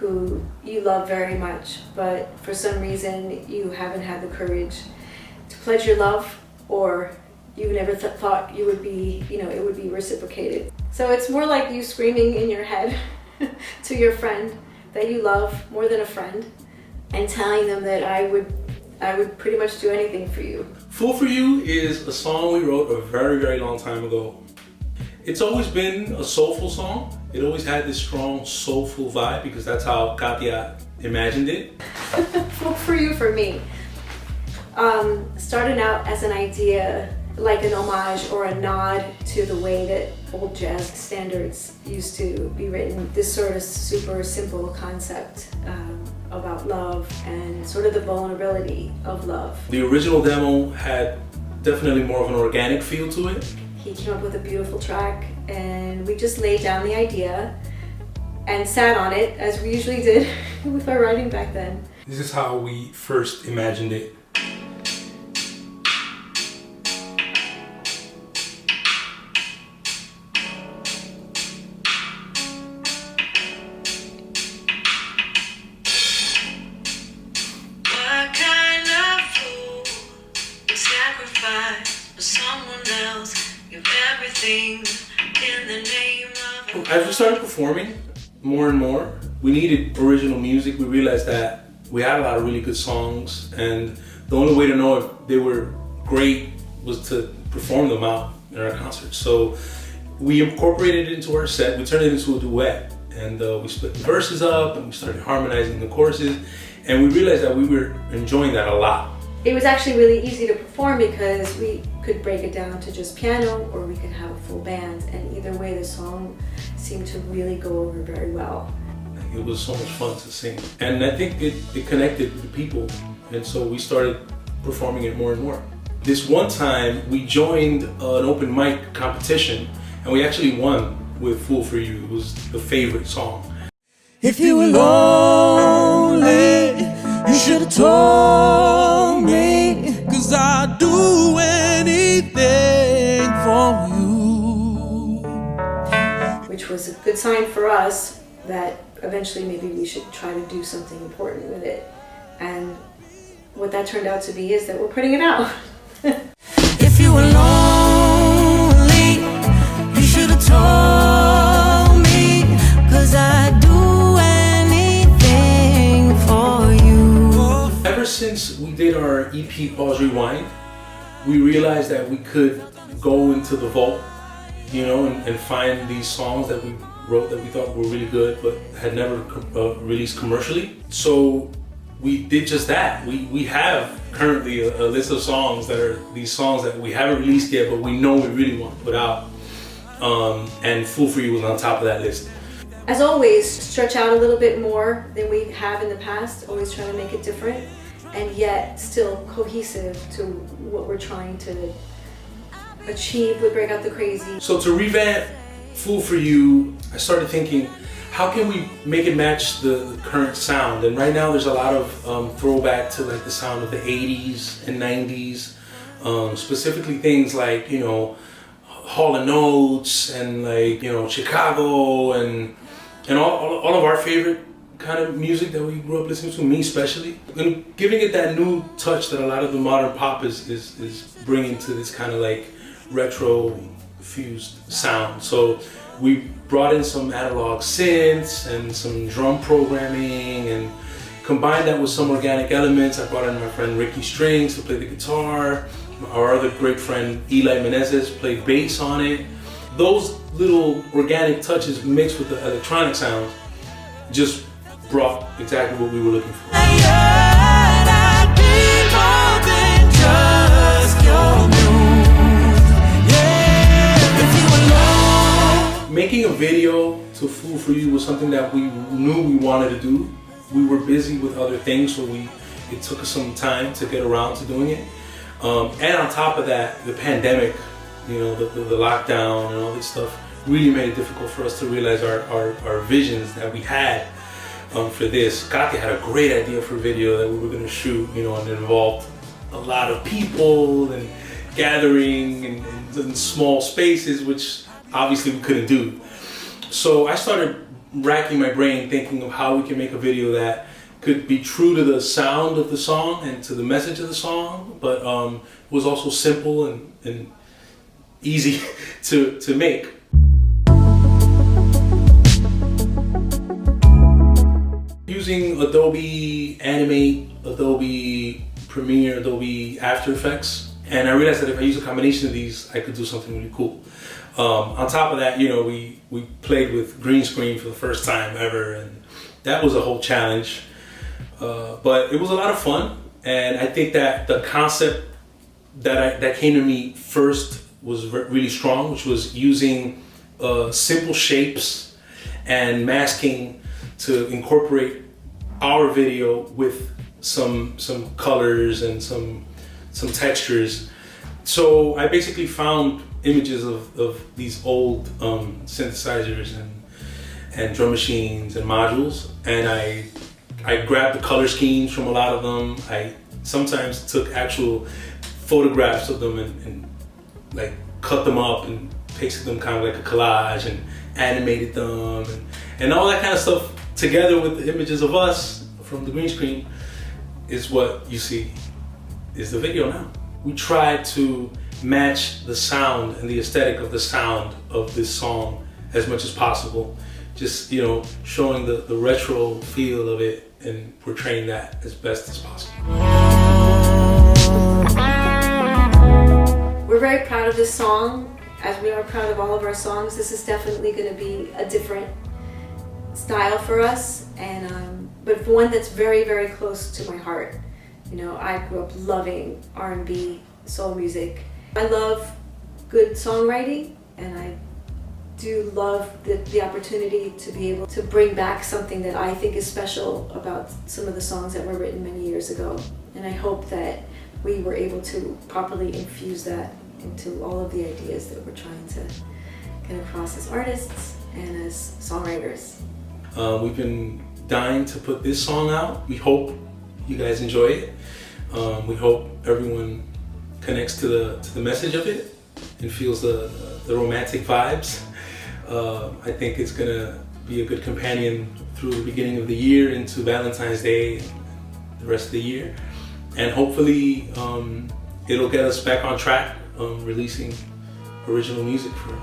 who you love very much, but for some reason you haven't had the courage to pledge your love, or you never thought you would be, it would be reciprocated. So it's more like you screaming in your head to your friend that you love more than a friend, and telling them that I would pretty much do anything for you. Fool for You is a song we wrote a very, very long time ago. It's always been a soulful song. It always had this strong soulful vibe because that's how Katya imagined it. Fool for You for me started out as an idea, like an homage or a nod to the way that old jazz standards used to be written. This sort of super simple concept about love and sort of the vulnerability of love. The original demo had definitely more of an organic feel to it. He came up with a beautiful track, and we just laid down the idea and sat on it, as we usually did with our writing back then. This is how we first imagined it. As we started performing more and more, we needed original music. We realized that we had a lot of really good songs, and the only way to know if they were great was to perform them out in our concerts. So we incorporated it into our set. We turned it into a duet, and we split the verses up, and we started harmonizing the choruses, and we realized that we were enjoying that a lot. It was actually really easy to perform because we could break it down to just piano, or we could have a full band, and either way the song seemed to really go over very well. It was so much fun to sing, and I think it connected with the people, and so we started performing it more and more. This one time we joined an open mic competition, and we actually won with Fool for You. It was the favorite song. If you were lonely, you should have told me, 'cause I'd do anything for you. Which was a good sign for us that eventually maybe we should try to do something important with it. And what that turned out to be is that we're putting it out. If you were lonely, you should have told me, 'cause I'd do anything for you. Ever since we did our EP Pause Rewind, we realized that we could go into the vault, and find these songs that we wrote that we thought were really good but had never released commercially. So we did just that. We have currently a list of songs that are these songs that we haven't released yet, but we know we really want to put out. And Fool for You was on top of that list. As always, stretch out a little bit more than we have in the past, always trying to make it different, and yet still cohesive to what we're trying to achieve with Break Out the Crazy. So to revamp Fool for You, I started thinking, how can we make it match the current sound? And right now there's a lot of throwback to like the sound of the 80s and 90s, specifically things like, Hall & Oates and like, Chicago and all of our favorite kind of music that we grew up listening to, me especially. And giving it that new touch that a lot of the modern pop is bringing to this kind of like retro fused sound. So we brought in some analog synths and some drum programming and combined that with some organic elements. I brought in my friend Ricky Strings to play the guitar. Our other great friend Eli Menezes played bass on it. Those little organic touches mixed with the electronic sounds just brought exactly what we were looking for. Making a video to Fool for You was something that we knew we wanted to do. We were busy with other things, so it took us some time to get around to doing it. And on top of that, the pandemic, the lockdown and all this stuff really made it difficult for us to realize our visions that we had for this. Katya had a great idea for a video that we were going to shoot, and it involved a lot of people and gathering in small spaces, which obviously we couldn't do. So I started racking my brain thinking of how we can make a video that could be true to the sound of the song and to the message of the song, but was also simple and easy to make. Using Adobe Animate, Adobe Premiere, Adobe After Effects, and I realized that if I use a combination of these, I could do something really cool. On top of that, you know, we played with green screen for the first time ever, and that was a whole challenge. But it was a lot of fun, and I think that the concept that came to me first was really strong, which was using simple shapes and masking to incorporate our video with some colors and some textures. So I basically found images of these old synthesizers and drum machines and modules, and I grabbed the color schemes from a lot of them. I sometimes took actual photographs of them and like cut them up and pasted them kind of like a collage and animated them and all that kind of stuff together with the images of us from the green screen is what you see is the video now. We tried to match the sound and the aesthetic of the sound of this song as much as possible. Just, you know, showing the retro feel of it and portraying that as best as possible. We're very proud of this song, as we are proud of all of our songs. This is definitely going to be a different style for us, and but one that's very, very close to my heart. You know, I grew up loving R&B, soul music. I love good songwriting, and I do love the opportunity to be able to bring back something that I think is special about some of the songs that were written many years ago. And I hope that we were able to properly infuse that into all of the ideas that we're trying to get across as artists and as songwriters. We've been dying to put this song out. We hope you guys enjoy it. We hope everyone connects to the message of it and feels the romantic vibes. I think it's gonna be a good companion through the beginning of the year into Valentine's Day and the rest of the year. And hopefully it'll get us back on track, releasing original music for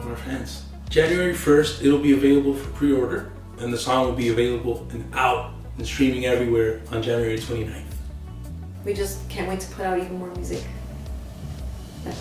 our fans. January 1st, it'll be available for pre-order, and the song will be available and out and streaming everywhere on January 29th. We just can't wait to put out even more music. That's